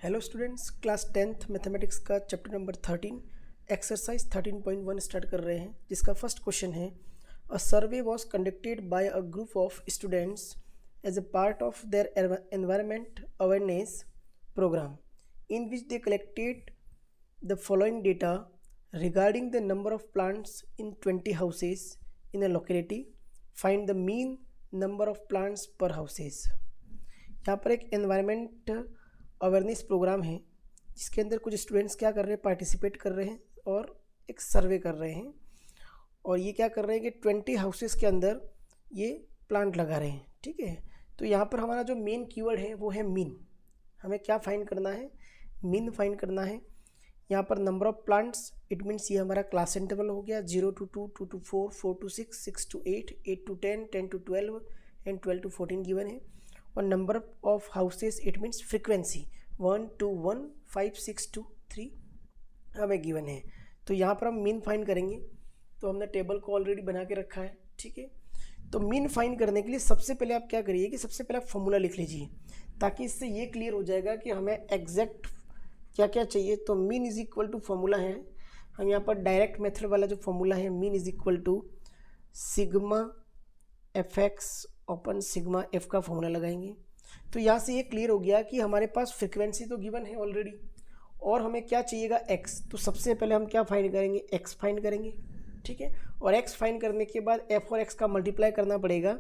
Hello students, class 10th mathematics का chapter number 13 exercise 13.1 start कर रहे हैं, जिसका फर्स्ट क्वेश्चन है a survey was conducted by a group of students as a part of their environment awareness programme in which they collected the following data regarding the number of plants in 20 houses in a locality. Find the mean number of plants per houses. यहाँ पर एक environment awareness programme है जिसके अंदर कुछ students क्या कर रहे हैं, पार्टिसिपेट कर रहे हैं और एक सर्वे कर रहे हैं। और ये क्या कर रहे हैं कि 20 हाउसेस के अंदर ये प्लांट लगा रहे हैं। ठीक है, तो यहाँ पर हमारा जो मेन कीवर्ड है वो है मीन। हमें क्या फाइंड करना है? मीन फाइंड करना है। यहाँ पर number of plants, it means ये हमारा क्लास इंटरवल हो गया 0 to 2, 2 to 4, 4 to 6, 6 to 8, 8 to 10, 10 to 12 and 12 to 14 given है। और number of houses, it means frequency 1 to 1, 5, 6 to 3 हमें गिवन है। तो यहाँ पर हम मीन फाइंड करेंगे। तो हमने टेबल को ऑलरेडी बना के रखा है। ठीक है, तो मीन फाइंड करने के लिए सबसे पहले आप क्या करिए कि सबसे पहले आप फॉर्मूला लिख लीजिए, ताकि इससे ये क्लियर हो जाएगा कि हमें एग्जैक्ट क्या क्या चाहिए। तो mean is equal to formula है, हम यहाँ पर डायरेक्ट मेथड वाला जो फॉर्मूला है, mean is equal to sigma f x open sigma f का फॉर्मूला लगाएंगे। तो यहाँ से ये क्लियर हो गया कि हमारे पास फ्रिक्वेंसी तो गिवन है ऑलरेडी, और हमें क्या चाहिएगा एक्स। तो सबसे पहले हम क्या फाइंड करेंगे? एक्स फाइंड करेंगे। ठीक है, और एक्स फाइंड करने के बाद एफ और एक्स का मल्टीप्लाई करना पड़ेगा,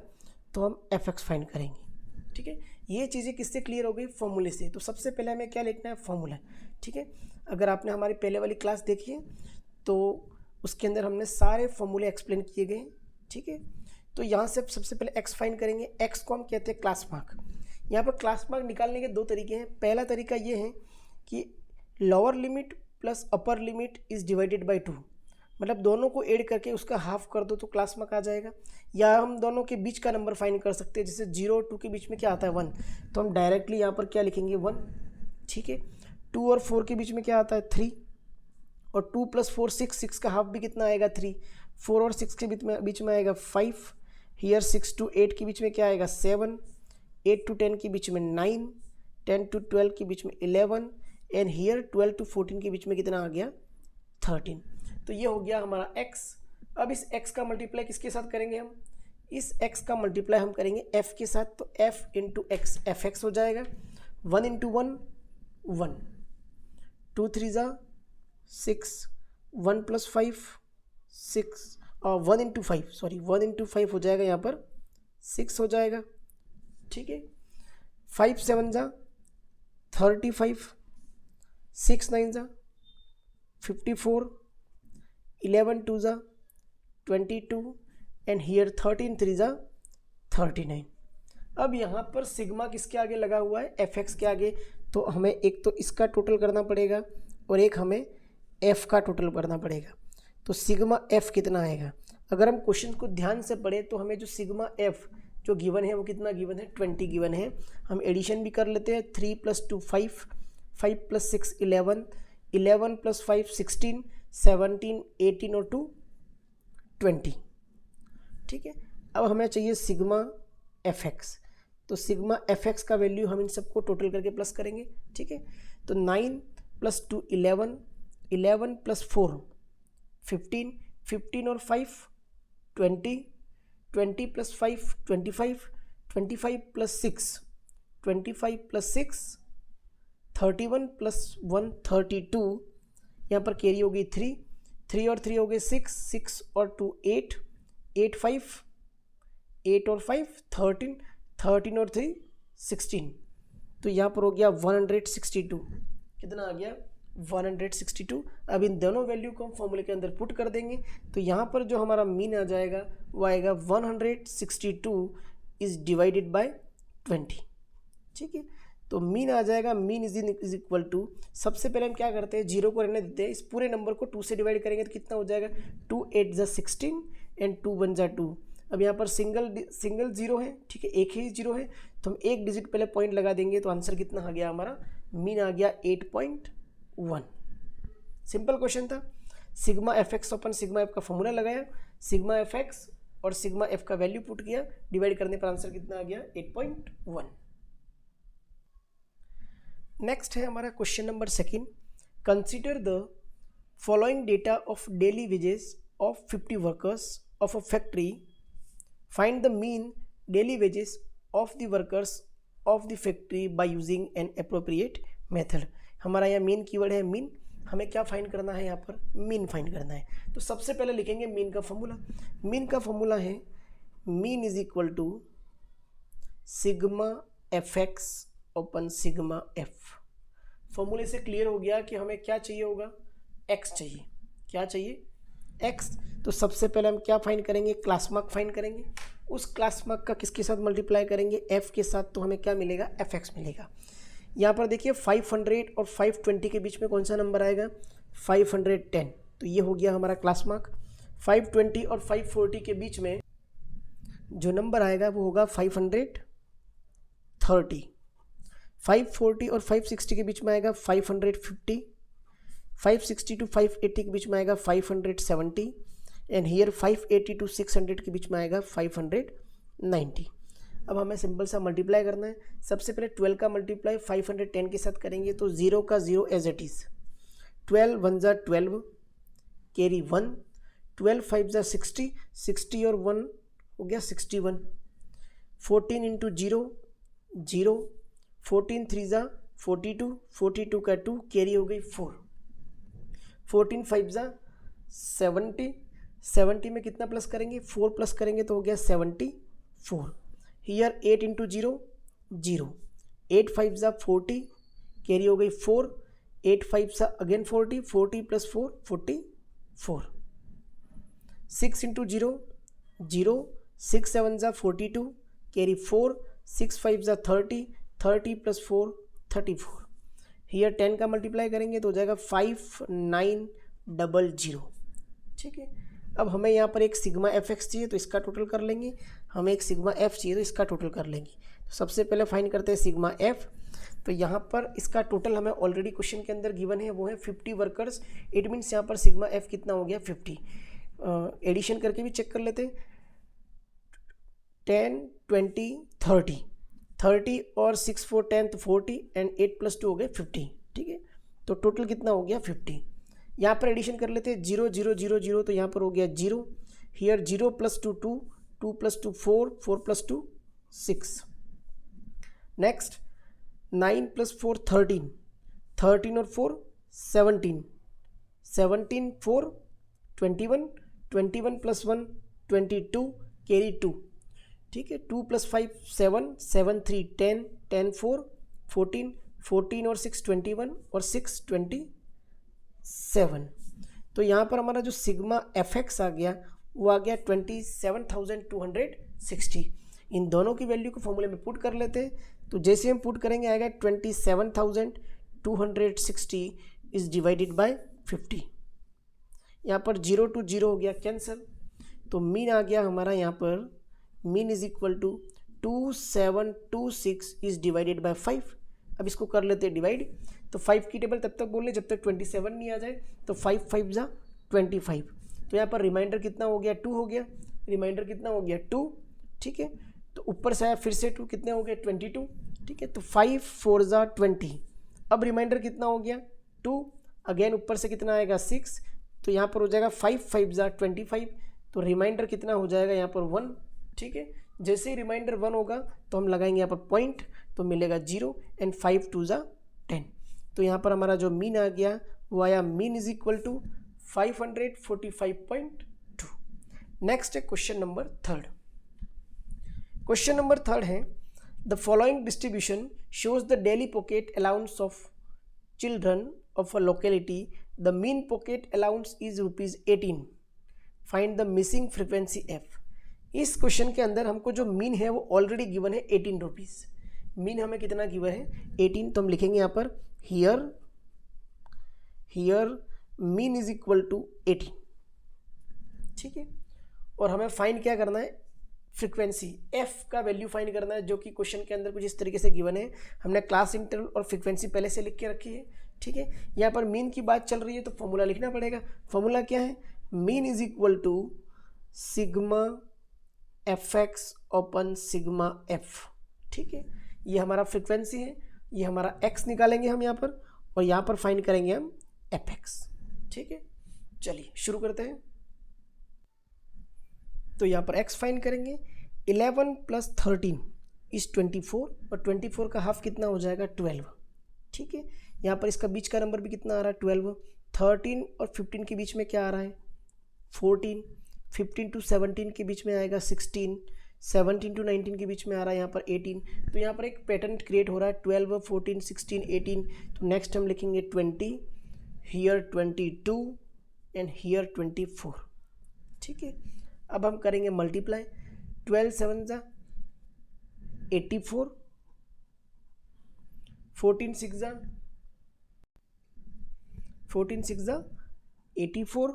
तो हम एफ एक्स फाइंड करेंगे। ठीक है, ये चीज़ें किससे क्लियर हो गई? फॉर्मूले से। तो सबसे पहले हमें क्या लिखना है? फॉर्मूला। ठीक है, अगर आपने हमारी पहले वाली क्लास देखी है तो उसके अंदर हमने सारे फॉर्मूले एक्सप्लेन किए गए। ठीक है, तो यहाँ से सबसे पहले एक्स फाइंड करेंगे। एक्स को हम कहते हैं क्लास मार्क। यहाँ पर क्लास मार्क निकालने के दो तरीके हैं। पहला तरीका ये है कि lower limit plus upper limit is divided by 2, मतलब दोनों को ऐड करके उसका हाफ कर दो तो क्लास मार्क आ जाएगा। या हम दोनों के बीच का नंबर फाइंड कर सकते हैं, जैसे 0 और 2 के बीच में क्या आता है? 1, तो हम डायरेक्टली यहाँ पर क्या लिखेंगे? 1। ठीक है, 2 और 4 के बीच में क्या आता है? 3, और 2 + 4 6, 6 का हाफ भी कितना आएगा? 3। 4 और 6 के बीच में आएगा 5। हियर 6 to 8 के बीच में क्या आएगा? 7। 8 to 10 के बीच में 9। 10 to 12 के बीच में 11, एंड हियर 12 to 14 के बीच में कितना आ गया? 13। तो ये हो गया हमारा x। अब इस x का मल्टीप्लाई किसके साथ करेंगे? हम इस x का मल्टीप्लाई हम करेंगे f के साथ, तो f into x F x हो जाएगा। 1 into 1 1, 2 3 ज़ा 6, 1 + 5 6, और 1 into 5, सॉरी 1 into 5 हो जाएगा, यहाँ पर 6 हो जाएगा। ठीक है, 5 7 ज़ा 35, 6 9 ज़ा 54, 11 2 ज़ा 22, एंड हियर 13 3 ज़ा 39। अब यहाँ पर सिग्मा किसके आगे लगा हुआ है? एफ एक्स के आगे। तो हमें एक तो इसका टोटल करना पड़ेगा और एक हमें एफ का टोटल करना पड़ेगा। तो सिग्मा एफ कितना आएगा? अगर हम क्वेश्चन को ध्यान से पढ़ें तो हमें जो सिग्मा एफ जो गिवन है वो कितना गिवन है? 20 गिवन है। हम एडिशन भी कर लेते हैं। 3 + 2 5, 5 + 6 11, 11 + 5 16, 17 18 और 2 20। ठीक है, अब हमें चाहिए सिग्मा एफ एक्स। तो सिग्मा एफ एक्स का वैल्यू हम इन सबको टोटल करके प्लस करेंगे। ठीक है, तो 9 + 2 11, 11 + 4 15, 15 और 5 20, 20 + 5 25, 25 + 6 25 + 6 31 + 1 32, यहाँ पर कैरी हो गई 3, 3 और 3 हो गए 6, 6 और 2 8, 8 5, 8 और 5 13, 13 और 3 16। तो यहाँ पर हो गया 162। कितना आ गया? 162। अब इन दोनों वैल्यू को हम फॉर्मूले के अंदर पुट कर देंगे, तो यहाँ पर जो हमारा मीन आ जाएगा वो आएगा 162 इज डिवाइडेड बाय 20। ठीक है, तो मीन आ जाएगा, मीन इज इक्वल टू, सबसे पहले हम क्या करते हैं? 0 को रहने देते हैं। इस पूरे नंबर को 2 से डिवाइड करेंगे तो कितना हो जाएगा? 2 8 ज़ा 16 एंड 2 1 ज़ा 2। अब यहाँ पर सिंगल जीरो है। ठीक है, एक ही जीरो है, तो हम एक डिजिट पहले पॉइंट लगा देंगे, तो आंसर कितना आ गया हमारा? मीन आ गया 8.1। सिंपल क्वेश्चन था। Sigma f x open sigma f का फॉर्मूला लगाया, सिग्मा एफ एक्स और सिग्मा एफ का वैल्यू पुट किया, डिवाइड करने पर आंसर कितना आ गया? 8.1। नेक्स्ट है हमारा question number second. Consider the following data of daily wages of 50 workers of a factory. Find the mean daily wages of the workers of the factory by using N appropriate method. हमारा यहाँ mean keyword है mean. हमें क्या find करना है, यहाँ पर mean find करना है। तो सबसे पहले लिखेंगे मीन का फॉर्मूला। मीन का फॉर्मूला है mean is equal to sigma f x open sigma f. फॉर्मूले से क्लियर हो गया कि हमें क्या चाहिए होगा, एक्स चाहिए। क्या चाहिए, एक्स। तो सबसे पहले हम क्या फाइंड करेंगे, क्लास मार्क फाइंड करेंगे। उस क्लास मार्क का किसके साथ मल्टीप्लाई करेंगे, एफ के साथ। तो हमें क्या मिलेगा, एफ एक्स मिलेगा। यहाँ पर देखिए 500 और 520 के बीच में कौन सा नंबर आएगा, 510। तो ये हो गया हमारा क्लास मार्क। 520 और 540 के बीच में जो नंबर आएगा वो होगा 530। 540 और 560 के बीच में आएगा 550। 560 टू 580 के बीच में आएगा 570। एंड हियर 580 टू 600 के बीच में आएगा 590। अब हमें सिंपल सा मल्टीप्लाई करना है। सबसे पहले 12 का मल्टीप्लाई 510 के साथ करेंगे तो 0 का 0 एज इट इज़। 12 1 ज़ा 12 कैरी 1। 12 5 ज़ा 60, 60 और 1 हो गया 61। 14 इंटू 0 0। 14 3 ज़ा 42, 42 का 2 कैरी हो गई 4। 14 5 ज़ा 70, 70 में कितना प्लस करेंगे, 4 प्लस करेंगे तो हो गया 74। Here 8 into 0 0। 8 5 ज़ा 40 कैरी हो गई 4। 8 5 ज़ा अगेन 40, 40 प्लस 4 44। 6 इंटू 0 0। 6 7 ज़ा 42 कैरी 4। 6 5 ज़ा 30, 30 प्लस 4 34। हियर 10 का मल्टीप्लाई करेंगे तो हो जाएगा 5900। ठीक है। अब हमें यहाँ पर एक सिग्मा एफ एक्स चाहिए तो इसका टोटल कर लेंगे। हमें एक सिग्मा एफ चाहिए तो इसका टोटल कर लेंगे। तो सबसे पहले फाइंड करते हैं सिग्मा एफ। तो यहाँ पर इसका टोटल हमें ऑलरेडी क्वेश्चन के अंदर गिवन है, वो है 50 वर्कर्स। इट मीन्स यहाँ पर सिग्मा एफ कितना हो गया, 50। एडिशन करके भी चेक कर लेते हैं। 10 20 30, 30 और 6 4 10 तो 40 एंड 8 प्लस 2 हो गए 50। ठीक है। तो टोटल कितना हो गया 50। यहाँ पर एडिशन कर लेते हैं 0 0 0 0। तो यहाँ पर हो गया 0। Here 0 plus 2 2, 2 plus 2 4, 4 plus 2 6। Next 9 plus 4 13, 13 और 4 17, 17 4 21, 21 प्लस 1 22 कैरी 2। ठीक है। 2 प्लस 5 7, 7 3 10, 10 4 14, 14 और 6 21 और 6 27। तो यहाँ पर हमारा जो सिग्मा एफ एक्स आ गया वो आ गया 27,260। इन दोनों की वैल्यू को फॉर्मूले में पुट कर लेते हैं। तो जैसे हम पुट करेंगे आएगा 27,260 इज डिवाइडेड बाय 50। यहाँ पर 0 to 0 हो गया कैंसिल। तो मीन आ गया हमारा यहाँ पर, mean is equal to 2726 is divided by 5। अब इसको कर लेते हैं डिवाइड। तो 5 की टेबल तब तक बोल लें जब तक 27 नहीं आ जाए। तो 5 5 ज़ा 25। तो यहाँ पर रिमाइंडर कितना हो गया, 2 हो गया। रिमाइंडर कितना हो गया 2। ठीक है। तो ऊपर से आया फिर से 2, कितने हो गए 22। ठीक है। तो 5 4 ज़ा 20। अब रिमाइंडर कितना हो गया 2। अगेन ऊपर से कितना आएगा 6। तो यहाँ पर हो जाएगा 5 5 ज़ा 25। तो रिमाइंडर कितना हो जाएगा यहाँ पर 1। ठीक है। जैसे ही रिमाइंडर 1 होगा तो हम लगाएंगे यहाँ पर पॉइंट, तो मिलेगा 0 एंड 5 2 ज़ा 10। तो यहाँ पर हमारा जो मीन आ गया वो आया, mean is equal to 545.2। Next है question number third. Question number third है the following distribution shows the daily pocket allowance of children of a locality. The mean pocket allowance is ₹18। Find the missing frequency f. इस question के अंदर हमको जो mean है वो already given है ₹18। Mean हमें कितना गिवन है 18। तो हम लिखेंगे यहाँ पर here mean is equal to 18। ठीक है। और हमें फाइंड क्या करना है, फ्रीक्वेंसी एफ का वैल्यू फाइंड करना है, जो कि क्वेश्चन के अंदर कुछ इस तरीके से गिवन है। हमने क्लास इंटरवल और फ्रीक्वेंसी पहले से लिख के रखी है। ठीक है। यहाँ पर मीन की बात चल रही है तो फॉर्मूला लिखना पड़ेगा। फॉर्मूला क्या है, mean is equal to sigma f x open sigma f. ठीक है। ये हमारा फ्रीक्वेंसी है, ये हमारा x निकालेंगे हम यहाँ पर, और यहाँ पर फाइंड करेंगे हम fx। ठीक है, चलिए शुरू करते हैं। तो यहाँ पर x फाइंड करेंगे। 11 + 13 इज 24, और 24 का हाफ कितना हो जाएगा 12। ठीक है, यहाँ पर इसका बीच का नंबर भी कितना आ रहा है 12। 13 और 15 के बीच में क्या आ रहा है 14। 15 to 17 के बीच में आएगा 16। 17 to 19 के बीच में आ रहा है यहाँ पर 18। तो यहाँ पर एक पैटर्न क्रिएट हो रहा है 12, 14, 16, 18। तो नेक्स्ट हम लिखेंगे 20, हियर 22 एंड हियर 24। ठीक है, अब हम करेंगे मल्टीप्लाई। 12 7 जा 84, 14 6 जा 84,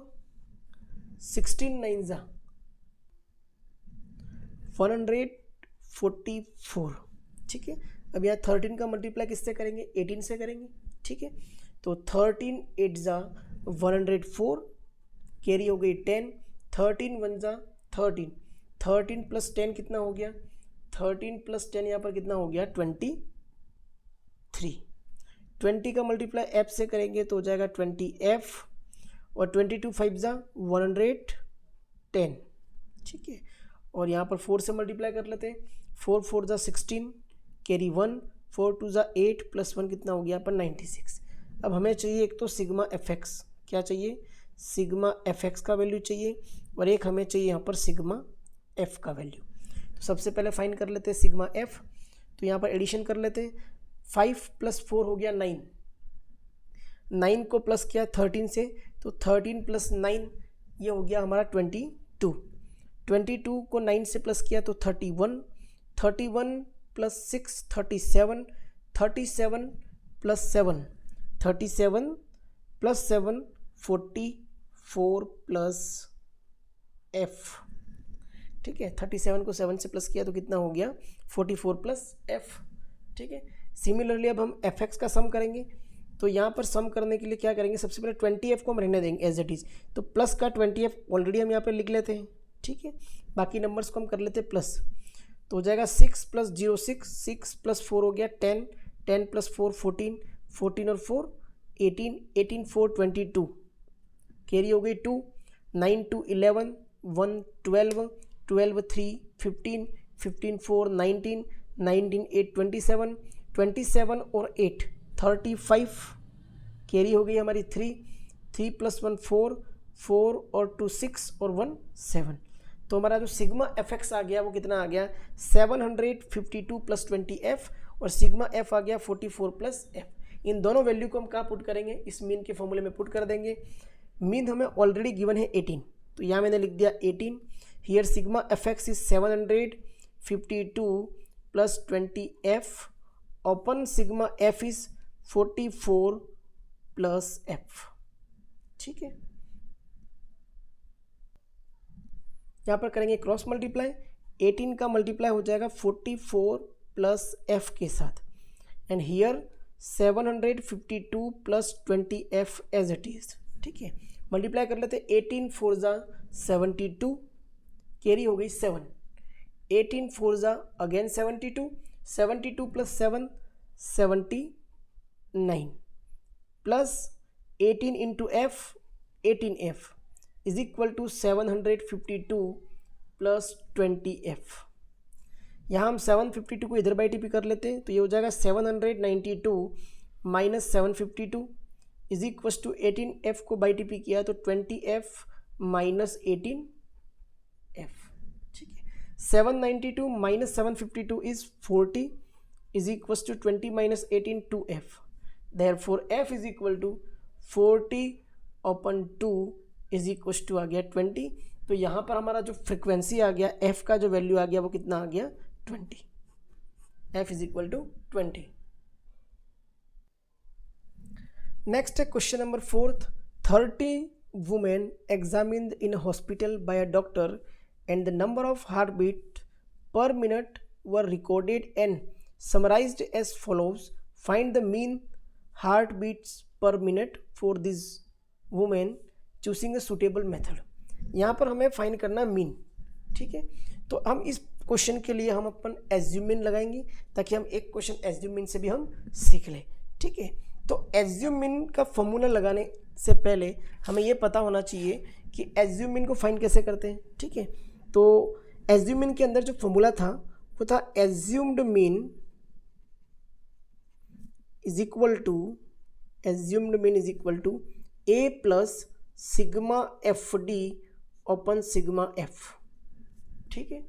16 9 जा 144। ठीक है, अब यहाँ 13 का मल्टीप्लाई किससे करेंगे 18 से करेंगे। ठीक है, तो 13 8 जा 104, कैरी हो गई 10। 13 1 जा 13, 13 + 10 कितना हो गया 13 + 10 यहाँ पर कितना हो गया 23। 20 का मल्टीप्लाई f से करेंगे तो हो जाएगा 20f, और 22 5 जा 110। ठीक है, और यहाँ पर 4 से मल्टीप्लाई कर लेते हैं। 4 4 जा 16, कैरी 1, 4 2 जा 8 + 1 कितना हो गया यहाँ पर 96। अब हमें चाहिए एक तो सिग्मा fx, क्या चाहिए सिग्मा fx का वैल्यू चाहिए, और एक हमें चाहिए यहाँ पर सिग्मा f का वैल्यू। तो सबसे पहले फाइंड कर लेते हैं सिग्मा f। तो यहाँ पर एडिशन कर लेते हैं। 5 + 4 हो गया 9, 9 को प्लस किया 13 से, तो 13 + 9 ये हो गया हमारा 22। 22 को 9 से प्लस किया तो 31, 31 + 6 37, 37 + 7 37 + 7 44 + f। ठीक है, 37 को 7 से प्लस किया तो कितना हो गया 44 + f। ठीक है, सिमिलरली अब हम fx का सम करेंगे। तो यहाँ पर सम करने के लिए क्या करेंगे, सबसे पहले 20f को हम रहने देंगे एज इट इज़। तो प्लस का 20f ऑलरेडी हम यहाँ पर लिख लेते हैं। ठीक है, बाकी नंबर्स को हम कर लेते हैं प्लस। तो हो जाएगा 6 + 0 6, 6 + 4 हो गया 10, 10 + 4 14, 14 और 4 18, 18 4 22, कैरी हो गई 2, 9 2 11, 1 12, 12 3 15, 15 4 19, 19 8 27, 27 और 8 35, कैरी हो गई हमारी 3, 3 + 1 4, 4 और 2 6 और 1 7। तो हमारा जो सिग्मा fx आ गया वो कितना आ गया 752 + 20f, और सिग्मा f आ गया 44 + f। इन दोनों वैल्यू को हम कहाँ पुट करेंगे, इस मीन के फॉर्मूले में पुट कर देंगे। मीन हमें ऑलरेडी गिवन है 18, तो यहाँ मैंने लिख दिया 18। Here sigma fx is 752 + 20f upon sigma f is 44 + f। ठीक है, यहाँ पर करेंगे क्रॉस मल्टीप्लाई। 18 का मल्टीप्लाई हो जाएगा 44 + f के साथ, and here 752 + 20f as it is. ठीक है, मल्टीप्लाई कर लेते। 18 4 जा 72, कैरी हो गई 7, 18 4 जा again 72, 72 + 7 79, plus 18 × f 18f is equal to 752 + 20f। यहाँ हम 752 को इधर बाई टी पी कर लेते हैं, तो ये हो जाएगा 792 - 752 इज इक्वल टू 18f को बाई टी पी किया तो 20f - 18f। ठीक है, 792 - 752 is 40 is equal to 20 - 18 2f। Therefore f is equal to 40/2 is equal to आ गया 20। तो यहाँ पर हमारा जो फ्रिक्वेंसी आ गया f का जो वैल्यू आ गया वो कितना आ गया 20। f is equal to 20। Next है question number 4। 30 women examined in a hospital by a doctor and the number of heartbeat per minute were recorded and summarized as follows. Find the mean heartbeats per minute for these women choosing a suitable method. यहाँ पर हमें find करना mean. ठीक है, तो हम इस question के लिए हम अपन एज्यूमिन लगाएंगे ताकि हम एक क्वेश्चन एज्यूमिन से भी हम सीख लें, ठीक है। तो एज्यूमिन का फॉर्मूला लगाने से पहले हमें ये पता होना चाहिए कि एज्यूमिन को फाइंड कैसे करते हैं, ठीक है। तो एज्यूमिन के अंदर जो फॉर्मूला था वो था assumed mean is equal to a plus sigma f d open sigma f, ठीक है।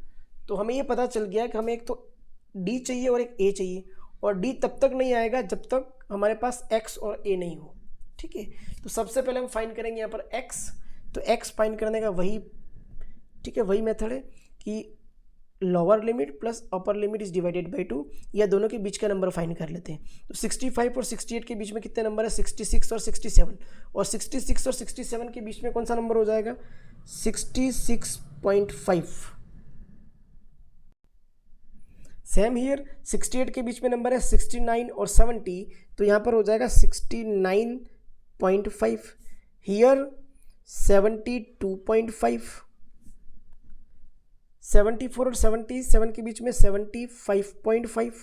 तो हमें ये पता चल गया कि हमें एक तो डी चाहिए और एक ए चाहिए, और डी तब तक नहीं आएगा जब तक हमारे पास एक्स और ए नहीं हो, ठीक है। तो सबसे पहले हम फाइंड करेंगे यहाँ पर एक्स। तो एक्स फाइंड करने का वही, ठीक है, वही मेथड है कि lower limit plus upper limit is divided by 2, या दोनों के बीच का नंबर फाइंड कर लेते हैं। तो 65 और 68 के बीच में कितने नंबर है? 66 और 67, और 66 और 67 के बीच में कौन सा नंबर हो जाएगा? 66.5। सेम हियर 68 के बीच में नंबर है 69 और 70, तो यहाँ पर हो जाएगा 69.5। हियर 72.5, 74 और 77 के बीच में 75.5,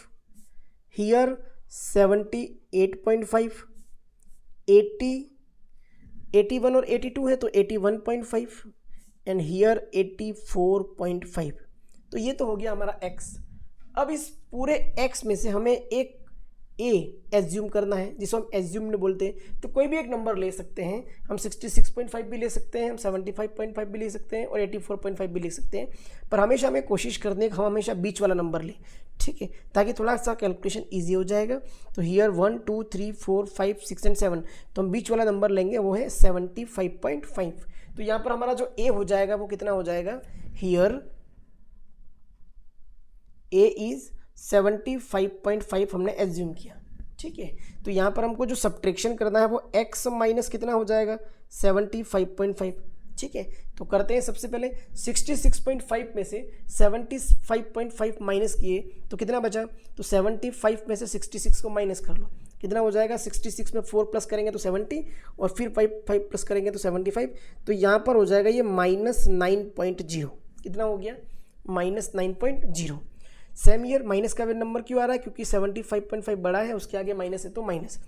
हियर 78.5, 80, 81 और 82 है तो 81.5, एंड हियर 84.5। तो ये तो हो गया हमारा x। अब इस पूरे x में से हमें एक a एज्यूम करना है, जिसको हम एज्यूम्ड बोलते हैं। तो कोई भी एक नंबर ले सकते हैं, हम 66.5 भी ले सकते हैं, हम 75.5 भी ले सकते हैं, और 84.5 भी ले सकते हैं। पर हमेशा हमें कोशिश करनी है कि हम हमेशा बीच वाला नंबर लें, ठीक है, ताकि थोड़ा सा कैलकुलेशन ईजी हो जाएगा। तो हियर 1 2 3 4 5 6 एंड 7, तो हम बीच वाला नंबर लेंगे, वो है 75.5। तो यहाँ पर हमारा जो a हो जाएगा वो कितना हो जाएगा? हियर a इज 75.5 हमने एज्यूम किया, ठीक है। तो यहाँ पर हमको जो सब्ट्रैक्शन करना है वो x माइनस कितना हो जाएगा? 75.5, ठीक है। तो करते हैं सबसे पहले 66.5 में से 75.5 माइनस किए तो कितना बचा? तो 75 में से 66 को माइनस कर लो, कितना हो जाएगा? 66 में 4 प्लस करेंगे तो 70, और फिर 5 प्लस करेंगे तो 75। तो यहाँ पर हो जाएगा ये -9.0। कितना हो गया? -9.0। सेम ईयर माइनस का नंबर क्यों आ रहा है? क्योंकि 75.5 बड़ा है, उसके आगे माइनस है तो माइनस।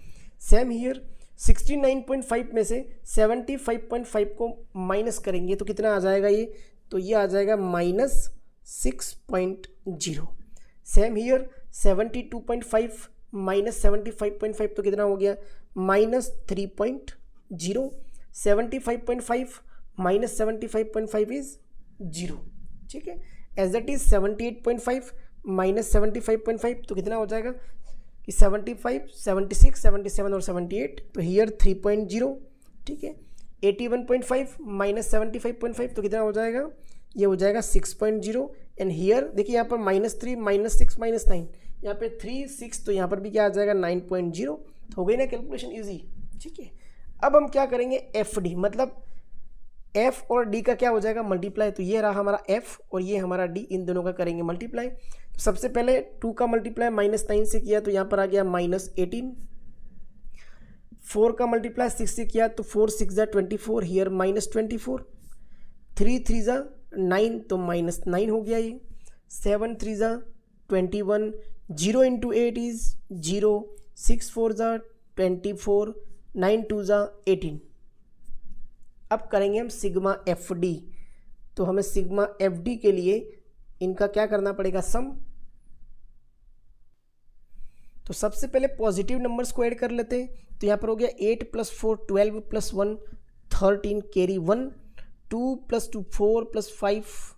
सेम ईयर 69.5 में से 75.5 को माइनस करेंगे तो कितना आ जाएगा ये? तो ये आ जाएगा -6.0। सेम ईयर 72.5 माइनस 75.5 तो कितना हो गया? -3.0। 75.5 माइनस 75.5 इज 0, ठीक है। एज दैट इज 78.5 माइनस 75.5 तो कितना हो जाएगा कि 75, 76, 77 और 78, तो हियर 3.0, ठीक है। 81.5 माइनस 75.5 तो कितना हो जाएगा? ये हो जाएगा 6.0, एंड हियर देखिए यहाँ पर -3, -6, -9, यहाँ पे 3, 6, तो यहाँ पर भी क्या आ जाएगा? 9.0। तो हो गई ना कैलकुलेशन ईजी, ठीक है। अब हम क्या करेंगे? FD, मतलब f और d का क्या हो जाएगा? मल्टीप्लाई। तो ये रहा हमारा f और ये हमारा d, इन दोनों का करेंगे मल्टीप्लाई। तो सबसे पहले 2 का मल्टीप्लाई -9 से किया तो यहाँ पर आ गया -18। 4 का मल्टीप्लाई 6 से किया तो 4 6 ज़ा 24, हियर -24। 3 3 ज़ा 9 तो -9 हो गया ये। 7 3 ज़ा 21, 0 × 8 इज 0, 6 4 ज़ा 24, 9 2 ज़ा 18। अब करेंगे हम सिग्मा FD। तो हमें सिग्मा FD के लिए इनका क्या करना पड़ेगा? सम। तो सबसे पहले पॉजिटिव नंबर्स को ऐड कर लेते हैं। तो यहाँ पर हो गया 8 + 4 12 + 1 13 कैरी 1, 2 + 2 4 + 5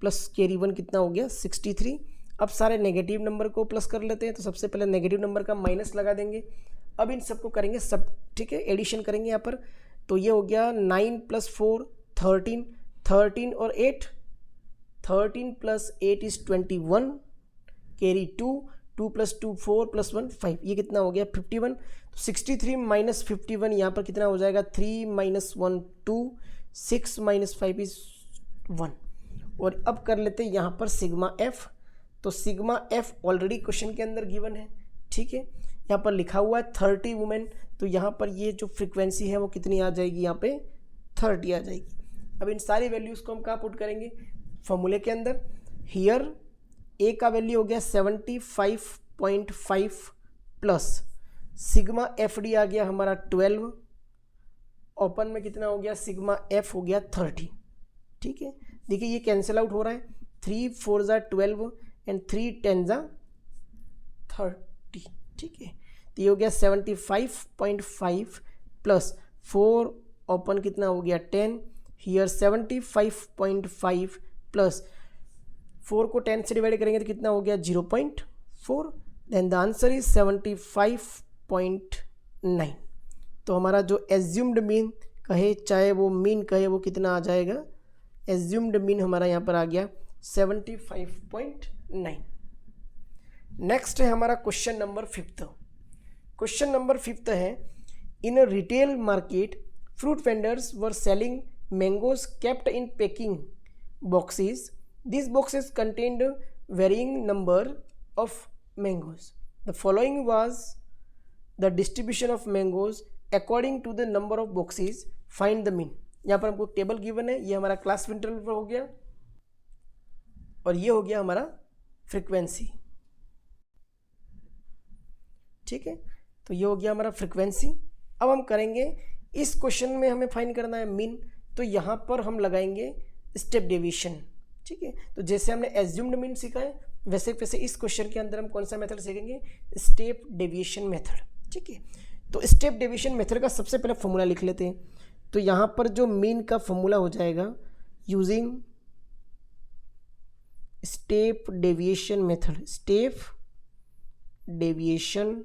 प्लस कैरी 1 कितना हो गया? 63। अब सारे नेगेटिव नंबर को प्लस कर लेते हैं। तो सबसे पहले नेगेटिव नंबर का माइनस लगा देंगे। अब इन सबको करेंगे सब, ठीक है, एडिशन करेंगे यहाँ पर। तो ये हो गया 9 + 4 13, 13 और 8, 13 + 8 इज 21, कैरी 2, 2 + 2 4 + 1 5, ये कितना हो गया? 51। तो 63 - 51 यहाँ पर कितना हो जाएगा? 3 - 1 2, 6 - 5 इज 1। और अब कर लेते हैं यहाँ पर सिग्मा F। तो सिग्मा F ऑलरेडी क्वेश्चन के अंदर गिवन है, ठीक है। यहाँ पर लिखा हुआ है 30 वुमेन, तो यहाँ पर ये जो फ्रीक्वेंसी है वो कितनी आ जाएगी? यहाँ पे 30 आ जाएगी। अब इन सारी वैल्यूज़ को हम कहाँ पुट करेंगे? फॉर्मूले के अंदर। हियर ए का वैल्यू हो गया 75.5 प्लस सिग्मा एफ डी आ गया हमारा 12, ओपन में कितना हो गया सिग्मा एफ हो गया 30। ठीक है, देखिए ये कैंसिल आउट हो रहा है, 3 4 ज़ा 12 एंड 3 10 ज़ा 30। ठीक है, तो ये हो गया 75.5 प्लस 4 ओपन कितना हो गया 10, हियर 75.5 प्लस 4 को 10 से डिवाइड करेंगे तो कितना हो गया 0.4, देन द आंसर इज 75.9। तो हमारा जो एज्यूम्ड मीन कहे चाहे वो मीन कहे वो कितना आ जाएगा, एज्यूम्ड मीन हमारा यहाँ पर आ गया 75.9। नेक्स्ट है हमारा क्वेश्चन नंबर 5। क्वेश्चन नंबर 5 है, in a retail market fruit vendors were selling mangoes kept in packing boxes, these boxes contained varying number of mangoes, the following was the distribution of mangoes according to the number of boxes, find the mean। यहाँ पर हमको table given है, ये हमारा class interval पर हो गया और ये हो गया हमारा फ्रीक्वेंसी। ठीक है, तो ये हो गया हमारा फ्रीक्वेंसी। अब हम करेंगे इस क्वेश्चन में हमें फाइंड करना है मीन, तो यहाँ पर हम लगाएंगे स्टेप डेविएशन। ठीक है, तो जैसे हमने एज्यूम्ड मीन सीखा है वैसे वैसे इस क्वेश्चन के अंदर हम कौन सा मेथड सीखेंगे, स्टेप डेविएशन मेथड। ठीक है, तो स्टेप डेविएशन मेथड का सबसे पहले फॉर्मूला लिख लेते हैं। तो यहाँ पर जो मीन का फॉर्मूला हो जाएगा using step deviation method, step deviation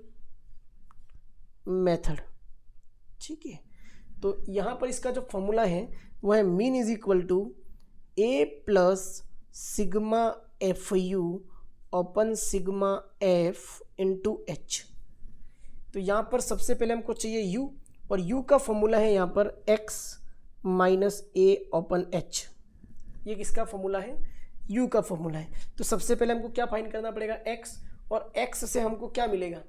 method. ठीक है, तो यहाँ पर इसका जो फॉर्मूला है वो है mean is equal to a plus sigma f u open sigma f into h. तो यहाँ पर सबसे पहले हमको चाहिए u, और u का फॉर्मूला है यहाँ पर x माइनस ए ओपन h। ये किसका फॉर्मूला है, u का फॉर्मूला है। तो सबसे पहले हमको क्या फाइंड करना पड़ेगा x, और x से हमको क्या मिलेगा,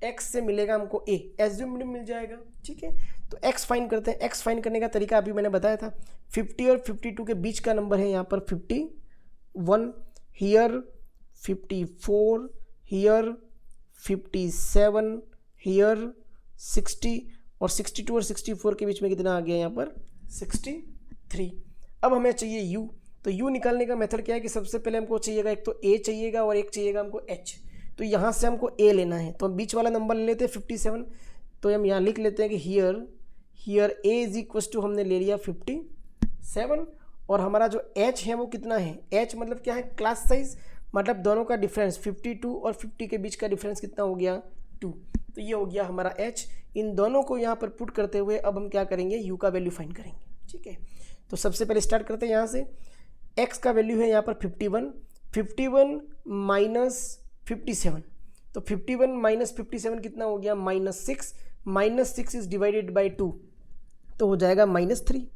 x से मिलेगा हमको a, एज्यूम्ड मिल जाएगा। ठीक है, तो x फाइंड करते हैं। x फाइंड करने का तरीका अभी मैंने बताया था, 50 और 52 के बीच का नंबर है यहाँ पर 51, हियर 54, हियर 57, हियर 60 और 62 और 64 के बीच में कितना आ गया यहाँ पर 63। अब हमें चाहिए u, तो u निकालने का मेथड क्या है कि सबसे पहले हमको चाहिएगा एक तो a चाहिएगा और एक चाहिएगा हमको h। तो यहाँ से हमको a लेना है, तो हम बीच वाला नंबर ले लेते हैं 57। तो हम यहाँ लिख लेते हैं कि here a is equal to हमने ले लिया 57, और हमारा जो h है वो कितना है, h मतलब क्या है क्लास साइज, मतलब दोनों का डिफरेंस 52 और 50 के बीच का डिफरेंस कितना हो गया 2। तो ये हो गया हमारा h। इन दोनों को यहाँ पर पुट करते हुए अब हम क्या करेंगे, u का वैल्यू फाइंड करेंगे। ठीक है, तो सबसे पहले स्टार्ट करते हैं यहाँ से। x का वैल्यू है यहाँ पर 51 माइनस 57, तो 51 माइनस 57 कितना हो गया -6, -6 इज डिवाइडेड बाई 2 तो हो जाएगा -3।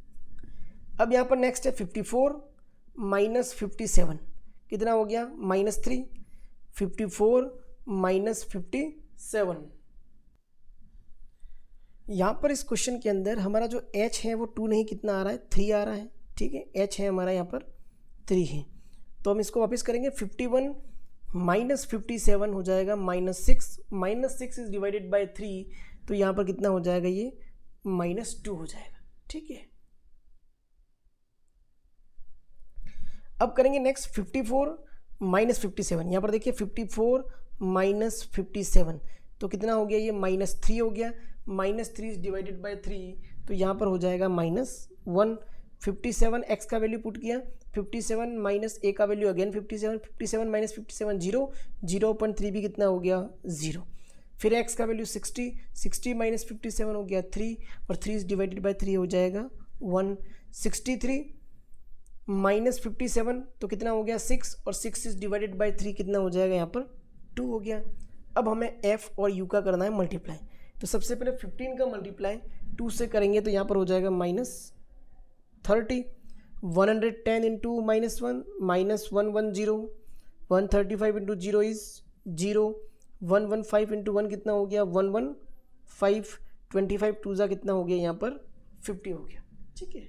अब यहाँ पर नेक्स्ट है 54 माइनस 57 कितना हो गया -3, 54 माइनस 57। यहाँ पर इस क्वेश्चन के अंदर हमारा जो h है वो 2 नहीं, कितना आ रहा है 3 आ रहा है। ठीक है, h है हमारा यहाँ पर 3 है, तो हम इसको वापस करेंगे। 51 माइनस 57 हो जाएगा -6 इज डिवाइडेड बाई 3, तो यहाँ पर कितना हो जाएगा ये -2 हो जाएगा। ठीक है, अब करेंगे नेक्स्ट 54 माइनस 57। यहाँ पर देखिए 54 माइनस 57 तो कितना हो गया ये -3 हो गया, -3 इज डिवाइडेड बाई 3, तो यहाँ पर हो जाएगा -1। 57 x का वैल्यू पुट किया, 57 माइनस a का वैल्यू अगेन 57 माइनस 57 0.3 भी कितना हो गया 0। फिर x का वैल्यू 60 माइनस 57 हो गया 3, और 3 इज डिवाइडेड बाई 3 हो जाएगा 1। 63 माइनस 57 तो कितना हो गया 6, और 6 इज डिवाइडेड बाई 3 कितना हो जाएगा यहाँ पर 2 हो गया। अब हमें f और u का करना है मल्टीप्लाई, तो सबसे पहले 15 का मल्टीप्लाई 2 से करेंगे तो यहाँ पर हो जाएगा -30। 110 इंटू -1 -110, 135 इंटू 0 इज 0, 115 इंटू 1 कितना हो गया 115, 25 2 ज़ा कितना हो गया यहाँ पर 50 हो गया। ठीक है,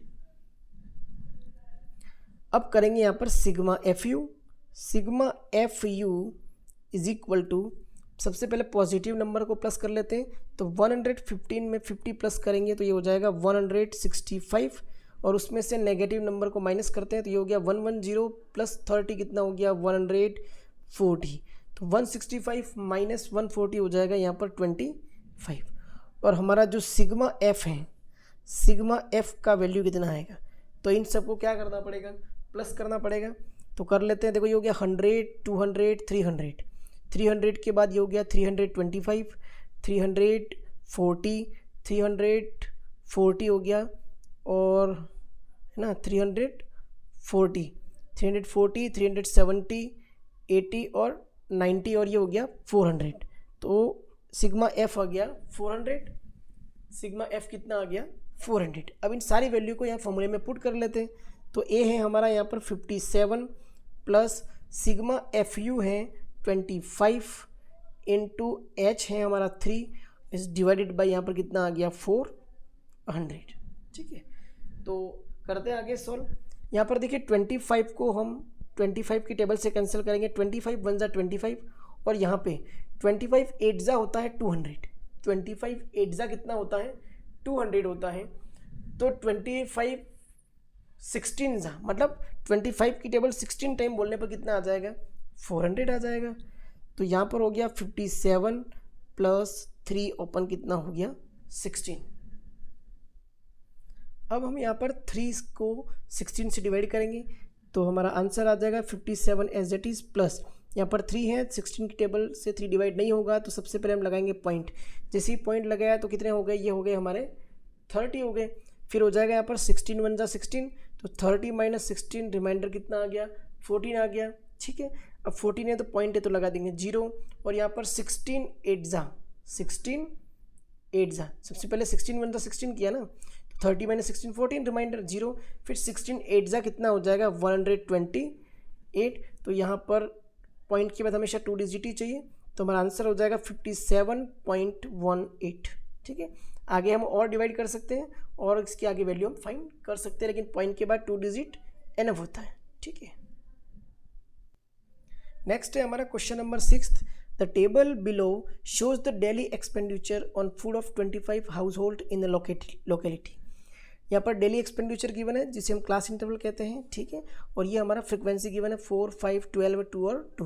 अब करेंगे यहाँ पर sigma f u sigma f u is equal to, सबसे पहले पॉजिटिव नंबर को प्लस कर लेते हैं, तो 115 में 50 प्लस करेंगे तो ये हो जाएगा 165, और उसमें से नेगेटिव नंबर को माइनस करते हैं तो ये हो गया 110 प्लस 30 कितना हो गया 140, तो 165 माइनस 140 हो जाएगा यहाँ पर 25, और हमारा जो सिग्मा एफ है, सिग्मा एफ का वैल्यू कितना आएगा, तो इन सबको क्या करना पड़ेगा, प्लस करना पड़ेगा। तो कर लेते हैं, देखो ये हो गया 100, 200, 300, 300 के बाद ये हो गया 325, 340, 340 हो गया, और है ना 340, 370, 80 और 90, और ये हो गया 400, तो सिग्मा एफ आ गया 400, सिग्मा एफ कितना आ गया 400। अब इन सारी वैल्यू को यहाँ फॉर्मूले में पुट कर लेते हैं, तो ए है हमारा यहाँ पर 57 प्लस सिग्मा एफ यू है 25 इंटू एच है हमारा 3 इस डिवाइडेड बाई यहाँ पर कितना आ गया 400। ठीक है, तो करते हैं आगे सॉल्व। यहाँ पर देखिए 25 को हम 25 की टेबल से कैंसिल करेंगे, 25 1 जा 25, और यहाँ पे 25 8 जा होता है 200, 25 8 जा कितना होता है 200 होता है, तो 25 16 जा मतलब 25 की टेबल 16 टाइम बोलने पर कितना आ जाएगा 400 आ जाएगा। तो यहाँ पर हो गया 57 प्लस 3 ओपन कितना हो गया 16। अब हम यहाँ पर 3 को 16 से डिवाइड करेंगे तो हमारा आंसर आ जाएगा 57 एज इट इज़, प्लस यहाँ पर 3 है, 16 की टेबल से 3 डिवाइड नहीं होगा, तो सबसे पहले हम लगाएंगे पॉइंट। जैसे ही पॉइंट लगाया तो कितने हो गए, ये हो गए हमारे 30 हो गए। फिर हो जाएगा यहाँ पर 16 1 जा 16, तो 30 माइनस 16 रिमाइंडर कितना आ गया 14 आ गया। ठीक है, अब 14 है तो पॉइंट है तो लगा देंगे 0, और यहाँ पर 16 8 जा 16 8 जा, सबसे पहले 16 1 जा 16 किया ना, 30 माइनस 16 14 रिमाइंडर 0, फिर 16 8 जा कितना हो जाएगा 128। तो यहाँ पर पॉइंट के बाद हमेशा 2 डिजिट ही चाहिए, तो हमारा आंसर हो जाएगा 57.18। ठीक है, आगे हम और डिवाइड कर सकते हैं और इसके आगे वैल्यू हम फाइंड कर सकते हैं, लेकिन पॉइंट के बाद 2 डिजिट एनफ होता है। ठीक है, नेक्स्ट है हमारा question number 6। The table below shows the daily expenditure on food of 25 house hold in the locality. यहाँ पर डेली एक्सपेंडिचर गिवन है जिसे हम क्लास इंटरवल कहते हैं। ठीक है, और ये हमारा फ्रिक्वेंसी गिवन है 4 5 12 2 और 2।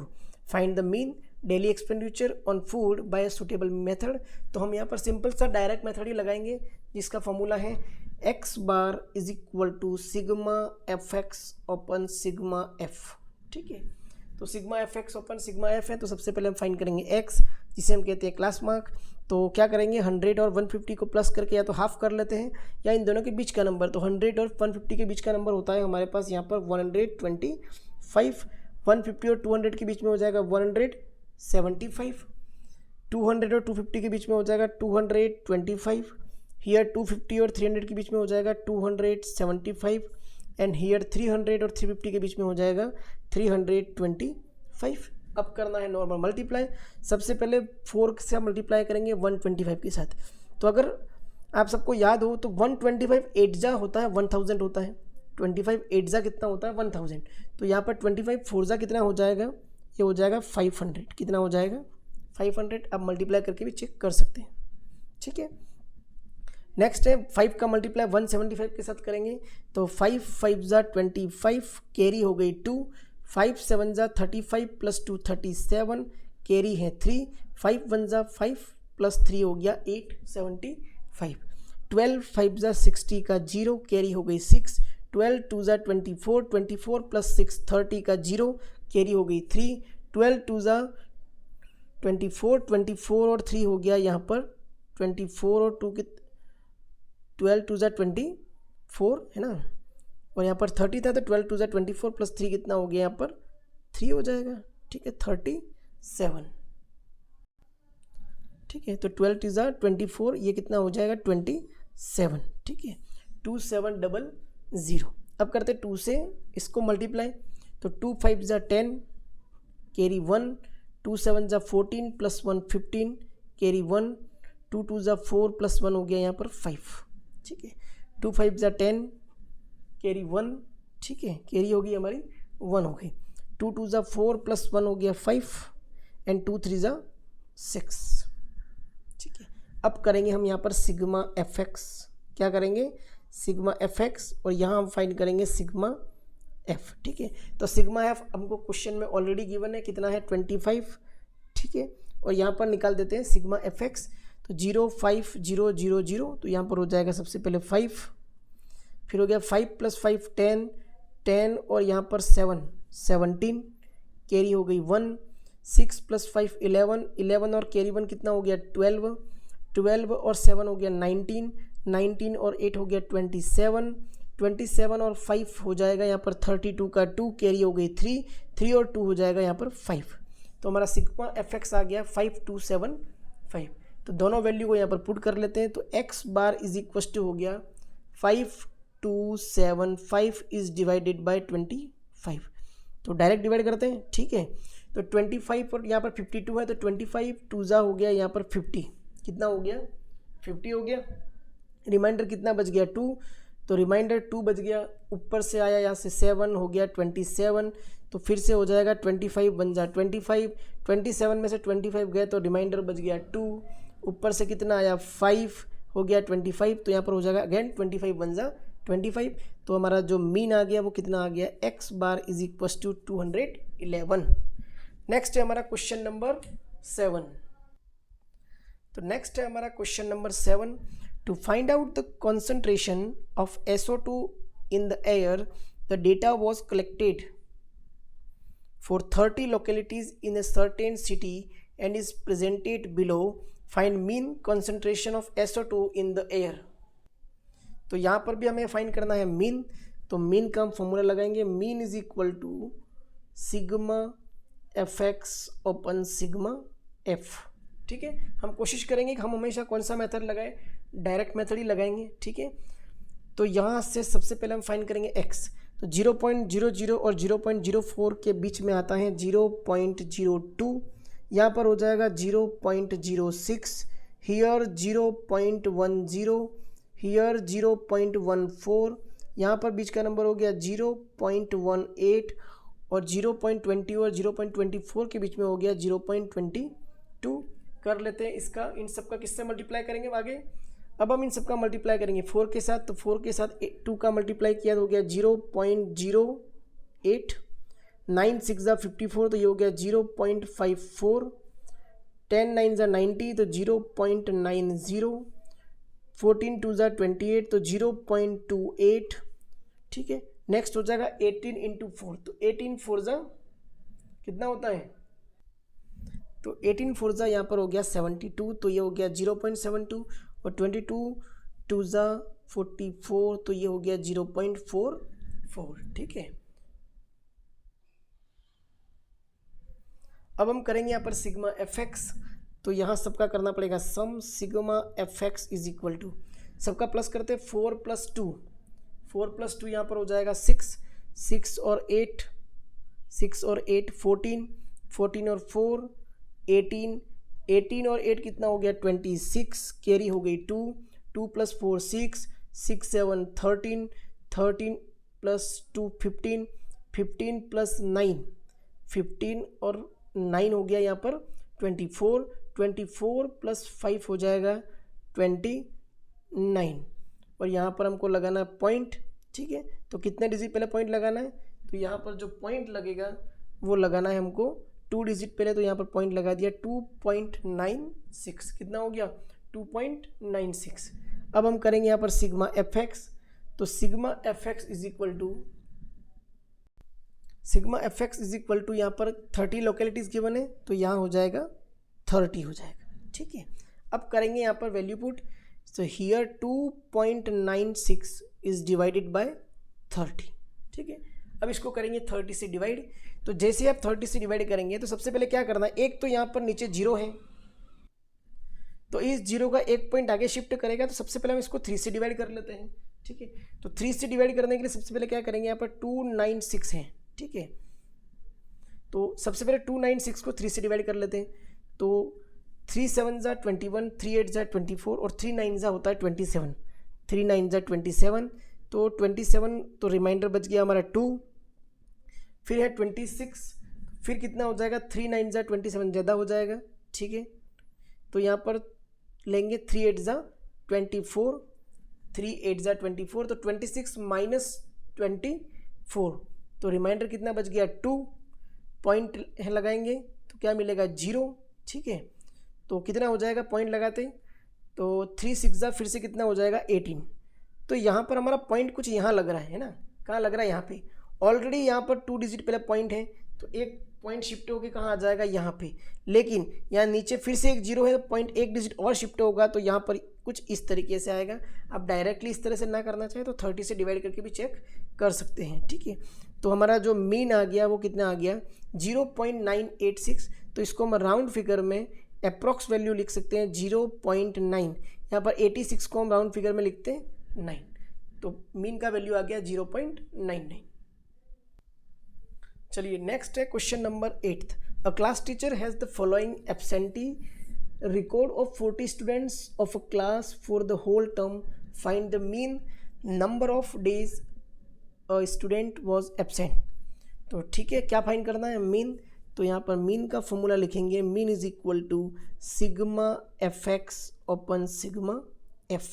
Find the mean daily expenditure on food by a suitable method. तो हम यहाँ पर सिंपल सा डायरेक्ट मेथड ही लगाएंगे जिसका फॉर्मूला है x bar is equal to sigma f x open sigma f. ठीक है, तो sigma f x open sigma f है, तो सबसे पहले हम फाइंड करेंगे x जिसे हम कहते हैं क्लास मार्क। तो क्या करेंगे 100 और 150 को प्लस करके या तो हाफ कर लेते हैं या इन दोनों के बीच का नंबर, तो 100 और 150 के बीच का नंबर होता है हमारे पास यहाँ पर 125। 150 और 200 के बीच में हो जाएगा 175। 200 और 250 के बीच में हो जाएगा 225। हियर 250 और 300 के बीच में हो जाएगा 275, एंड हियर 300 और 350 के बीच में हो जाएगा 325। अब करना है नॉर्मल मल्टीप्लाई। सबसे पहले 4 से हम मल्टीप्लाई करेंगे 125 के साथ। तो अगर आप सबको याद हो तो 125 8 जा होता है 1000 होता है, 25 8 जा कितना होता है 1000। तो यहाँ पर 25 4 जा कितना हो जाएगा, ये हो जाएगा 500। कितना हो जाएगा 500। अब मल्टीप्लाई करके भी चेक कर सकते हैं। ठीक है, नेक्स्ट है 5 का मल्टीप्लाई 175 के साथ करेंगे, तो 5 5 जा 25, कैरी हो गई 2, 5 7 जा 35 प्लस 2 37, कैरी है 3, 5 1 जा 5 प्लस 3 हो गया 8 75। 12 5 जा 60 का 0, कैरी हो गई 6, 12 2 जा 24, 24 प्लस 6 30 का 0, कैरी हो गई 3, 12 2 जा 24, 24 और 3 हो गया यहाँ पर 24 और 2 के 12 2 जा 24 है ना, और यहाँ पर 30 था तो 12 2 जा 24 प्लस 3 कितना हो गया यहाँ पर 3 हो जाएगा। ठीक है, 37। ठीक है, तो 12 2 जा 24, ये कितना हो जाएगा 27। ठीक है, 2700। अब करते 2 से इसको मल्टीप्लाई, तो 2 5 जा 10, कैरी 1, 2 7 जा 14 प्लस 1 15, कैरी 1, 2 2 जा 4 प्लस 1 हो गया यहाँ पर 5। ठीक है, 2 5 जा 10, कैरी 1। ठीक है, कैरी होगी हमारी 1 हो गई। 2 2 ज़ा 4 प्लस 1 हो गया 5 एंड 2 3 ज़ा 6। ठीक है, अब करेंगे हम यहाँ पर सिग्मा एफ एक्स। क्या करेंगे? सिग्मा एफ एक्स, और यहाँ हम फाइंड करेंगे सिग्मा एफ। ठीक है, तो सिग्मा एफ हमको क्वेश्चन में ऑलरेडी गिवन है, कितना है 25। ठीक है, और यहाँ पर निकाल देते हैं सिग्मा एफ एक्स। तो 0 5 0 0 0, तो यहाँ पर हो जाएगा सबसे पहले 5, फिर हो गया 5 + 5 10 10, और यहाँ पर 7 17, कैरी हो गई 1, 6 + 5 11 11, और कैरी 1 कितना हो गया 12 12, और 7 हो गया 19 19, और 8 हो गया 27 27, और 5 हो जाएगा यहाँ पर 32 का 2, कैरी हो गई 3 3, और 2 हो जाएगा यहाँ पर 5। तो हमारा सिग्मा एफ एक्स आ गया 5275। तो दोनों वैल्यू को यहाँ पर पुट कर लेते हैं। तो x bar is equal to हो गया 5275 इज डिवाइडेड बाय 25। तो डायरेक्ट डिवाइड करते हैं। ठीक है, तो 25 और यहाँ पर 52 है, तो 25 2 ज़ा हो गया यहाँ पर 50, कितना हो गया 50 हो गया। रिमाइंडर कितना बच गया 2, तो रिमाइंडर 2 बच गया, ऊपर से आया यहाँ से 7 हो गया 27, तो फिर से हो जाएगा 25 बन जा 25, 27 में से 25 गए तो रिमाइंडर बच गया 2, ऊपर से कितना आया 5 हो गया 25, तो यहाँ पर हो जाएगा अगेन 25 बन जा 25। तो हमारा जो मीन आ गया वो कितना आ गया, x bar is equal to 211। Next है हमारा क्वेश्चन नंबर 7। तो नेक्स्ट है हमारा question number 7। To find out the concentration of SO2 in the air, the data was collected for 30 localities in a certain city and is presented below. Find mean concentration of SO2 in the air. तो यहाँ पर भी हमें find करना है mean. तो mean का हम फॉर्मूला लगाएंगे, mean is equal to sigma f x open sigma f. ठीक है, हम कोशिश करेंगे कि हम हमेशा कौन सा मेथड लगाएं, डायरेक्ट मेथड ही लगाएंगे। ठीक है, तो यहाँ से सबसे पहले हम फाइंड करेंगे x। तो 0.00 और 0.04 के बीच में आता है 0.02, यहाँ पर हो जाएगा 0.06, हियर 0.10, हियर 0.14, यहाँ पर बीच का नंबर हो गया 0.18, और 0.20 और 0.24 के बीच में हो गया 0.22। कर लेते हैं इसका, इन सब का किससे मल्टीप्लाई करेंगे आगे। अब हम इन सब का मल्टीप्लाई करेंगे 4 के साथ, तो 4 के साथ 2 का मल्टीप्लाई किया तो हो गया 0.08, 9 6 ज़ा 54, तो ये हो गया 0.54, 10 9 ज़ा 90, तो 0.90, 14 2 ज़ा 28, तो 0.28। ठीक है, नेक्स्ट हो जाएगा 18 × 4, तो 18 4 ज़ा कितना होता है, तो 18 4 ज़ा यहाँ पर हो गया 72, तो ये हो गया 0.72, और 22 2 ज़ा 44, तो ये हो गया 0.44। ठीक है, अब हम करेंगे यहाँ पर सिग्मा एफ एक्स। तो यहाँ सबका करना पड़ेगा sum, sigma f x is equal to, सबका प्लस करते 4 + 2, 4 + 2 यहाँ पर हो जाएगा 6, 6 और 8 6 और 8 14, 14 और 4 18, 18 और 8 कितना हो गया 26, कैरी हो गई 2 2 + 4 6 6 7 13, 13 + 2 15, 15 + 9 15, और 9 हो गया यहाँ पर 24, 24 + 5 हो जाएगा 29, और यहाँ पर हमको लगाना है पॉइंट। ठीक है, तो कितने डिजिट पहले पॉइंट लगाना है, तो यहाँ पर जो पॉइंट लगेगा वो लगाना है हमको 2 डिजिट पहले, तो यहाँ पर पॉइंट लगा दिया 2.96, कितना हो गया 2.96। अब हम करेंगे यहाँ पर सिग्मा एफ एक्स। तो sigma f x is equal to यहाँ पर 30 लोकेलिटीज़ गिवन है, तो यहाँ हो जाएगा 30 हो जाएगा। ठीक है, अब करेंगे यहाँ पर value put. So here 2.96 is divided bye 30। ठीक है, अब इसको करेंगे 30 से डिवाइड। तो जैसे आप 30 से डिवाइड करेंगे तो सबसे पहले क्या करना है, एक तो यहाँ पर नीचे 0 है, तो इस 0 का एक पॉइंट आगे शिफ्ट करेगा, तो सबसे पहले हम इसको 3 से डिवाइड कर लेते हैं। ठीक है, तो 3 से डिवाइड करने के लिए सबसे पहले क्या करेंगे, यहाँ पर 296 है। ठीक है, तो सबसे पहले 296 को 3 से डिवाइड कर लेते हैं। तो 3 7 ज़ा 21, 3 8 ज़ा 24, और 3 9 ज़ा होता है 27, 3 9 ज़ा 27, तो 27, तो रिमाइंडर बच गया हमारा 2, फिर है 26, फिर कितना हो जाएगा 3 9 जा 27 ज़्यादा हो जाएगा, ठीक है। तो यहाँ पर लेंगे 3 8 जा 24, 3 8 जा 24, तो 26 माइनस 24, तो रिमाइंडर कितना बच गया 2, पॉइंट लगाएंगे तो क्या मिलेगा 0, ठीक है। तो कितना हो जाएगा पॉइंट लगाते, तो 3 6 जा फिर से कितना हो जाएगा 18। तो यहाँ पर हमारा पॉइंट कुछ यहाँ लग रहा है ना, कहाँ लग रहा है, यहाँ पे ऑलरेडी यहाँ पर 2 डिजिट पहले पॉइंट है, तो एक पॉइंट शिफ्ट होकर कहाँ आ जाएगा यहाँ पे, लेकिन यहाँ नीचे फिर से एक 0 है, तो पॉइंट एक डिजिट और शिफ्ट होगा, तो यहाँ पर कुछ इस तरीके से आएगा। आप डायरेक्टली इस तरह से ना करना चाहे तो 30 से डिवाइड करके भी चेक कर सकते हैं, ठीक है। तो हमारा जो मीन आ गया वो कितना आ गया 0.986, तो इसको हम राउंड फिगर में अप्रॉक्स वैल्यू लिख सकते हैं 0.9, यहाँ पर 86 को हम राउंड फिगर में लिखते हैं 9, तो मीन का वैल्यू आ गया 0.99। चलिए नेक्स्ट है question number 8। A class teacher has the following absentee record of 40 students of a class for the whole term. Find the mean number of days a student was absent. तो ठीक है, क्या find करना है mean, तो यहाँ पर mean का फॉर्मूला लिखेंगे, mean is equal to sigma f x open sigma f,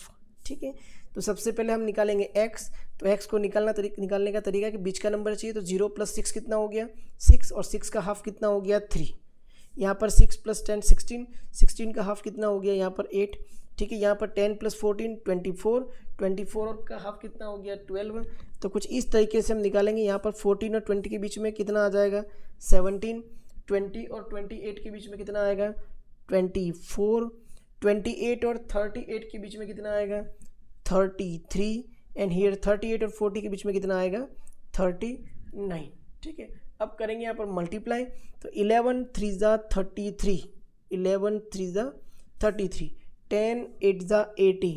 ठीक है। तो सबसे पहले हम निकालेंगे एक्स, तो एक्स को निकालने का तरीका कि बीच का नंबर चाहिए, तो 0 + 6 कितना हो गया 6, और 6 का हाफ कितना हो गया 3, यहाँ पर 6 + 10 16, 16 का हाफ कितना हो गया यहाँ पर 8, ठीक है। यहाँ पर 10 + 14 24, 24 और का हाफ कितना हो गया 12, तो कुछ इस तरीके से हम निकालेंगे। यहाँ पर 14 और 20 के बीच में कितना आ जाएगा 17, 20 और 28 के बीच में कितना आएगा 24, 28 और 38 के बीच में कितना आएगा 33, एंड हियर 38 और 40 के बीच में कितना आएगा 39, ठीक है। अब करेंगे यहाँ पर मल्टीप्लाई, तो 11 3 जा 33, 11 3 जा 33, 10 8 जा 80,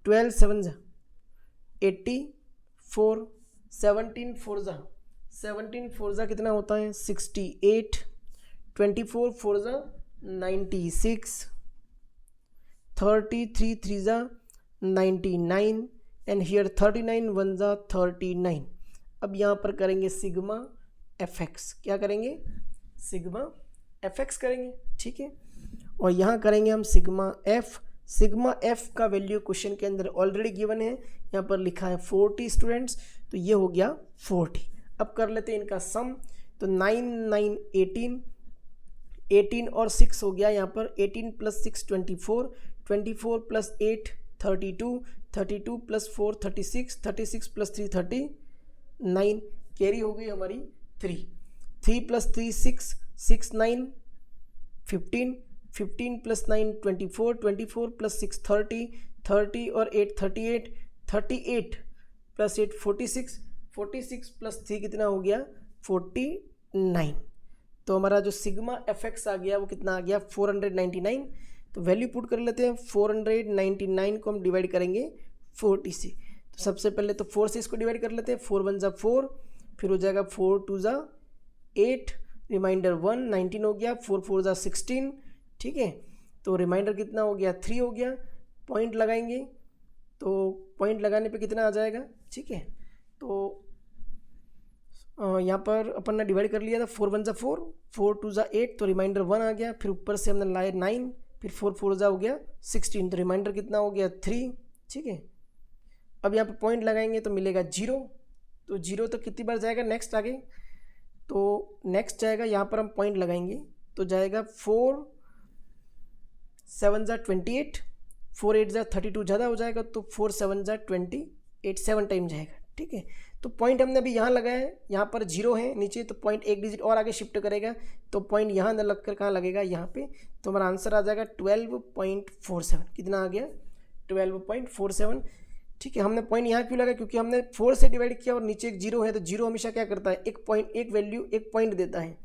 12 7 जा 84, 17 4 जा 17 4 जा कितना होता है 68, 24 4 जा 96, 33 3 जा 99, एंड हियर 39 1 जा 39। अब यहाँ पर करेंगे सिग्मा एफ एक्स, क्या करेंगे सिग्मा एफ एक्स करेंगे, ठीक है। और यहाँ करेंगे हम सिग्मा एफ का वैल्यू क्वेश्चन के अंदर ऑलरेडी गिवन है, यहाँ पर लिखा है 40 स्टूडेंट्स, तो ये हो गया 40। अब कर लेते हैं इनका सम, तो 9 9 18, 18 और 6 हो गया यहाँ पर 18 + 6 24, 24 + 8 32, 32 + 4 36, 36 + 3 39, कैरी हो गई हमारी 3 + 3 6, 6 9 15, 15 + 9 24, 24 + 6 30, 30 और 8 38, 38 + 8 46, 46 + 3 कितना हो गया 49। तो हमारा जो सिग्मा एफ एक्स आ गया वो कितना आ गया 499। तो वैल्यू पुट कर लेते हैं, 499 को हम डिवाइड करेंगे 40 से, तो सबसे पहले तो 4 से इसको डिवाइड कर लेते हैं, 4 1 जा 4, फिर हो जाएगा 4 2 जा 8, रिमाइंडर 1, 19 हो गया, 4 4 जा 16, ठीक है। तो रिमाइंडर कितना हो गया 3 हो गया, पॉइंट लगाएंगे, तो पॉइंट लगाने पे कितना आ जाएगा, ठीक है। तो यहाँ पर अपन ने डिवाइड कर लिया था, 4 1 जा 4, 4 2 जा 8, तो रिमाइंडर 1 आ गया, फिर ऊपर से हमने लाए 9, फिर 4 4 जा हो गया 16, तो रिमाइंडर कितना हो गया 3, ठीक है। अब यहाँ पर पॉइंट लगाएंगे तो मिलेगा 0, तो 0 तो कितनी बार जाएगा नेक्स्ट आगे, तो नेक्स्ट जाएगा यहाँ पर हम पॉइंट लगाएंगे तो जाएगा 4 7 जा 28, 4 8 जा 32 ज़्यादा हो जाएगा, तो 4 7 जा 28, 7 टाइम जाएगा, ठीक है। तो पॉइंट हमने अभी यहाँ लगाया है, यहाँ पर 0 है नीचे, तो पॉइंट एक डिजिट और आगे शिफ्ट करेगा, तो पॉइंट यहाँ न लग कर कहाँ लगेगा यहाँ पे, तो हमारा आंसर आ जाएगा 12.47। कितना आ गया 12.47, ठीक है। हमने पॉइंट यहाँ क्यों लगा, क्योंकि हमने 4 से डिवाइड किया और नीचे एक 0 है, तो 0 हमेशा क्या करता है एक वैल्यू एक पॉइंट देता है,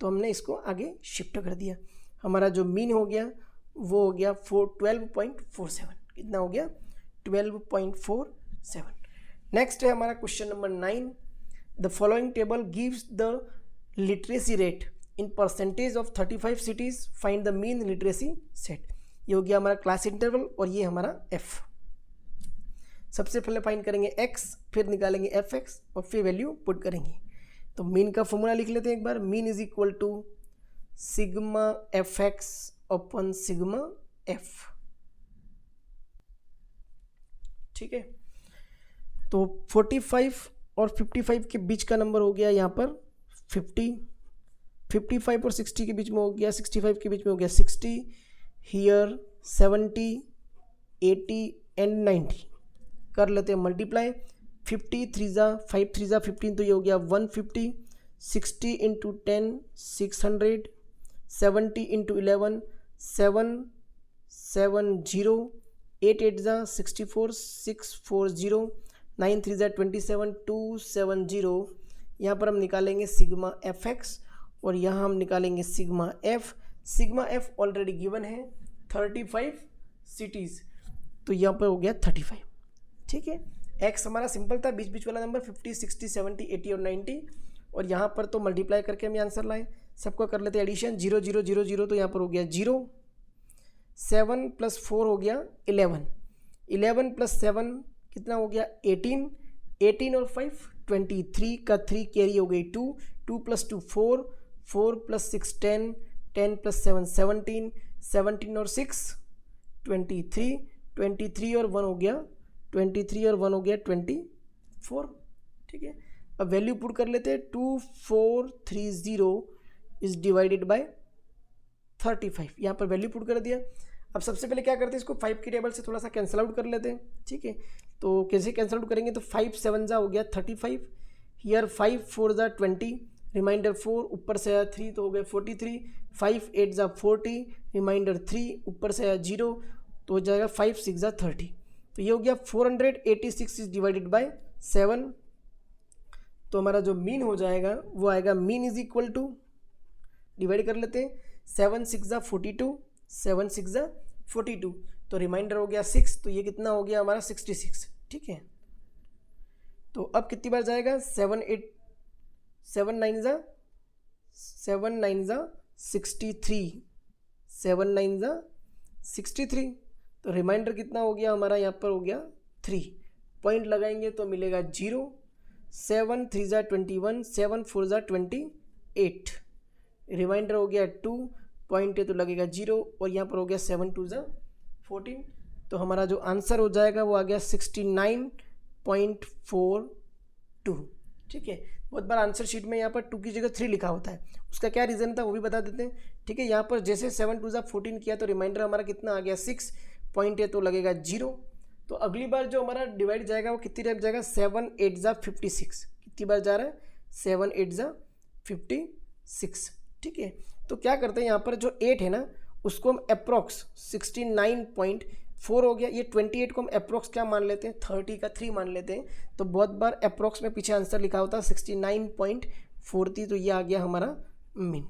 तो हमने इसको आगे शिफ्ट कर दिया। हमारा जो मीन हो गया वो हो गया 12.47, कितना हो गया 12.47। नेक्स्ट है हमारा question number 9। The following table gives the literacy rate in percentage of 35 cities, find the mean literacy set. ये हो गया हमारा क्लास इंटरवल और ये हमारा एफ। सबसे पहले फाइंड करेंगे एक्स, फिर निकालेंगे एफ एक्स और फिर वैल्यू पुट करेंगे। तो मीन का फॉर्मूला लिख लेते हैं एक बार। Mean is equal to sigma f x upon sigma f. ठीक है, तो 45 और 55 के बीच का नंबर हो गया यहाँ पर 50, 55 और 60 के बीच में हो गया 65 के बीच में हो गया 60, हियर 70, 80 एंड 90। कर लेते हैं मल्टीप्लाई। 50 3 ज़ा 5 3 ज़ा 15, तो ये हो गया 150, 60 इंटू 10 600, 70 इंटू 11 770, 8 8 ज़ा 64 640, 9 3 ज़ा 27 270। यहाँ पर हम निकालेंगे सिग्मा एफ एक्स और यहाँ हम निकालेंगे sigma F. Sigma F already given है 35 सिटीज़, तो यहाँ पर हो गया 35। ठीक है, एक्स हमारा सिंपल था, बीच बीच वाला नंबर 50 60 70 80 और 90, और यहाँ पर तो मल्टीप्लाई करके हम आंसर लाए। सबको कर लेते हैं एडिशन, 0 0 0 0, तो यहाँ पर हो गया 0, 7 + 4 हो गया 11, 11 + 7 कितना हो गया 18, 18 और 5 23 का 3 कैरी हो गई 2, 2 + 2 4, 4 + 6 10, 10 + 7 17, 17 और 6 23, 23 और 1 हो गया 23 और 1 हो गया 24। ठीक है, अब वैल्यू पुट कर लेते हैं। 2430 इज डिवाइडेड बाय 35, यहाँ पर वैल्यू पुट कर दिया। अब सबसे पहले क्या करते हैं, इसको 5 की टेबल से थोड़ा सा कैंसिल आउट कर लेते हैं। ठीक है, तो कैसे कैंसिल आउट करेंगे, तो 5 7 जा हो गया 35, हियर 5 4 जा 20, रिमाइंडर 4, ऊपर से आया 3 तो हो गया 43, 5 8 जा 40, रिमाइंडर 3, ऊपर से आया 0 तो हो जाएगा 5 6 जा 30। तो ये हो गया 486 इज डिवाइडेड बाय 7। तो हमारा जो मीन हो जाएगा वो आएगा, mean is equal to, divide कर लेते हैं, 7 6 जा 42, 7 6 जा 42, तो रिमाइंडर हो गया 6, तो ये कितना हो गया हमारा 66। ठीक है, तो अब कितनी बार जाएगा, 7 9 जा 63, 7 9 जा 63, तो रिमाइंडर कितना हो गया हमारा, यहाँ पर हो गया 3, पॉइंट लगाएंगे तो मिलेगा 0, 7 3 जा 21, 7 4 जा 28, रिमाइंडर हो गया 2, पॉइंट है तो लगेगा 0, और यहाँ पर हो गया 7 2 जा 14। तो हमारा जो आंसर हो जाएगा वो आ गया 69.42। ठीक है, बहुत बार आंसर शीट में यहाँ पर 2 की जगह 3 लिखा होता है, उसका क्या रीज़न था वो भी बता देते हैं। ठीक है, यहाँ पर जैसे 7 2 जा 14 किया तो रिमाइंडर हमारा कितना आ गया 6, पॉइंट है तो लगेगा 0। तो अगली बार जो हमारा डिवाइड जाएगा वो कितनी टाइप जाएगा, 7 8 जा 56, कितनी बार जा रहा है, 7 8 जा 56। ठीक है, तो क्या करते हैं, यहाँ पर जो 8 है ना उसको हम अप्रॉक्स 69.4 हो गया, ये 28 को हम अप्रॉक्स क्या मान लेते हैं, 30 का 3 मान लेते हैं। तो बहुत बार अप्रॉक्स में पीछे आंसर लिखा होता है 69.43, तो ये आ गया हमारा मीन।